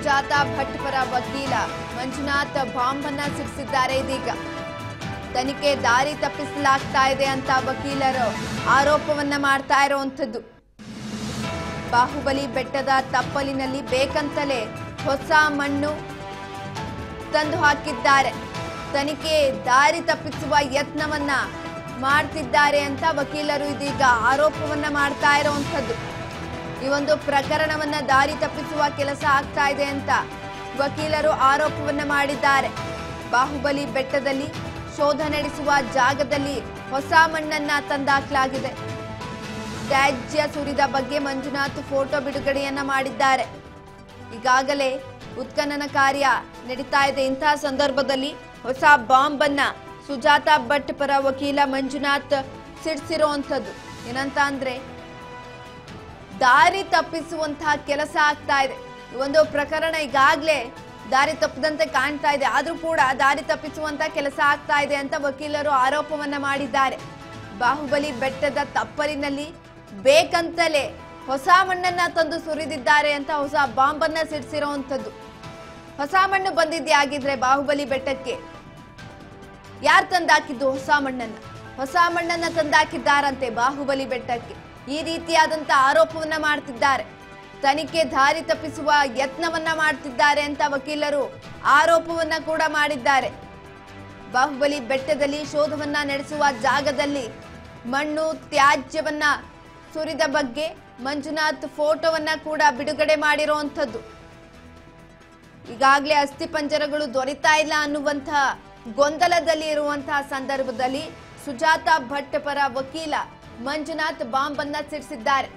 ಸುಜಾತಾ ಭಟ್ ಪರ ವಕೀಲ ಮಂಜುನಾಥ್ ಬಾಂಬ್ ಅನ್ನ ಸಿಡಿಸಿದ್ದಾರೆ. ಇದೀಗ ತನಿಖೆ ದಾರಿ ತಪ್ಪಿಸಲಾಗ್ತಾ ಇದೆ ಅಂತ ವಕೀಲರು ಆರೋಪವನ್ನ ಮಾಡ್ತಾ ಇರುವಂತದ್ದು. ಬಾಹುಬಲಿ ಬೆಟ್ಟದ ತಪ್ಪಲಿನಲ್ಲಿ ಬೇಕಂತಲೇ ಹೊಸ ಮಣ್ಣು ತಂದು ಹಾಕಿದ್ದಾರೆ. ತನಿಖೆ ದಾರಿ ತಪ್ಪಿಸುವ ಯತ್ನವನ್ನ ಮಾಡ್ತಿದ್ದಾರೆ ಅಂತ ವಕೀಲರು ಇದೀಗ ಆರೋಪವನ್ನ ಮಾಡ್ತಾ ಇರುವಂತದ್ದು. ಈ ಒಂದು ಪ್ರಕರಣವನ್ನ ದಾರಿ ತಪ್ಪಿಸುವ ಕೆಲಸ ಆಗ್ತಾ ಇದೆ ಅಂತ ವಕೀಲರು ಆರೋಪವನ್ನ ಮಾಡಿದ್ದಾರೆ. ಬಾಹುಬಲಿ ಬೆಟ್ಟದಲ್ಲಿ ಶೋಧ ನಡೆಸುವ ಜಾಗದಲ್ಲಿ ಹೊಸ ಮಣ್ಣನ್ನ ತಂದಾಕಲಾಗಿದೆ. ತ್ಯಾಜ್ಯ ಸುರಿದ ಬಗ್ಗೆ ಮಂಜುನಾಥ್ ಫೋಟೋ ಬಿಡುಗಡೆಯನ್ನ ಮಾಡಿದ್ದಾರೆ. ಈಗಾಗಲೇ ಉತ್ಖನನ ಕಾರ್ಯ ನಡೀತಾ ಇದೆ. ಇಂತಹ ಸಂದರ್ಭದಲ್ಲಿ ಹೊಸ ಬಾಂಬ್ ಅನ್ನ ಸುಜಾತಾ ಭಟ್ ಪರ ವಕೀಲ ಮಂಜುನಾಥ್ ಸಿಡಿಸಿರುವಂತದ್ದು. ಏನಂತ ಅಂದ್ರೆ ದಾರಿ ತಪ್ಪಿಸುವಂತಹ ಕೆಲಸ ಆಗ್ತಾ ಇದೆ. ಈ ಒಂದು ಪ್ರಕರಣ ಈಗಾಗಲೇ ದಾರಿ ತಪ್ಪದಂತೆ ಕಾಣ್ತಾ ಇದೆ. ಆದ್ರೂ ಕೂಡ ದಾರಿ ತಪ್ಪಿಸುವಂತ ಕೆಲಸ ಆಗ್ತಾ ಇದೆ ಅಂತ ವಕೀಲರು ಆರೋಪವನ್ನ ಮಾಡಿದ್ದಾರೆ. ಬಾಹುಬಲಿ ಬೆಟ್ಟದ ತಪ್ಪಲಿನಲ್ಲಿ ಬೇಕಂತಲೇ ಹೊಸ ಮಣ್ಣನ್ನ ತಂದು ಸುರಿದಿದ್ದಾರೆ ಅಂತ ಹೊಸ ಬಾಂಬ್ ಅನ್ನ ಸಿಡಿಸಿರುವಂತದ್ದು. ಹೊಸ ಮಣ್ಣು ಬಂದಿದ್ದೆ ಬಾಹುಬಲಿ ಬೆಟ್ಟಕ್ಕೆ ಯಾರು ತಂದಾಕಿದ್ದು? ಹೊಸ ಮಣ್ಣನ್ನ ತಂದಾಕಿದ್ದಾರಂತೆ ಬಾಹುಬಲಿ ಬೆಟ್ಟಕ್ಕೆ. ಈ ರೀತಿಯಾದಂತ ಆರೋಪವನ್ನ ಮಾಡ್ತಿದ್ದಾರೆ. ತನಿಖೆ ದಾರಿ ತಪ್ಪಿಸುವ ಯತ್ನವನ್ನ ಮಾಡ್ತಿದ್ದಾರೆ ಅಂತ ವಕೀಲರು ಆರೋಪವನ್ನ ಕೂಡ ಮಾಡಿದ್ದಾರೆ. ಬಾಹುಬಲಿ ಬೆಟ್ಟದಲ್ಲಿ ಶೋಧವನ್ನ ನಡೆಸುವ ಜಾಗದಲ್ಲಿ ಮಣ್ಣು ತ್ಯಾಜ್ಯವನ್ನ ಸುರಿದ ಬಗ್ಗೆ ಮಂಜುನಾಥ್ ಫೋಟೋವನ್ನ ಕೂಡ ಬಿಡುಗಡೆ ಮಾಡಿರುವಂತದ್ದು. ಈಗಾಗಲೇ ಅಸ್ಥಿಪಂಜರಗಳು ದೊರೆತಾ ಇಲ್ಲ ಅನ್ನುವಂತಹ ಗೊಂದಲದಲ್ಲಿ ಇರುವಂತಹ ಸಂದರ್ಭದಲ್ಲಿ ಸುಜಾತಾ ಭಟ್ ಪರ ವಕೀಲ ಮಂಜುನಾಥ್ ಬಾಂಬ್ ಅನ್ನ ಸಿಡಿಸಿದ್ದಾರೆ.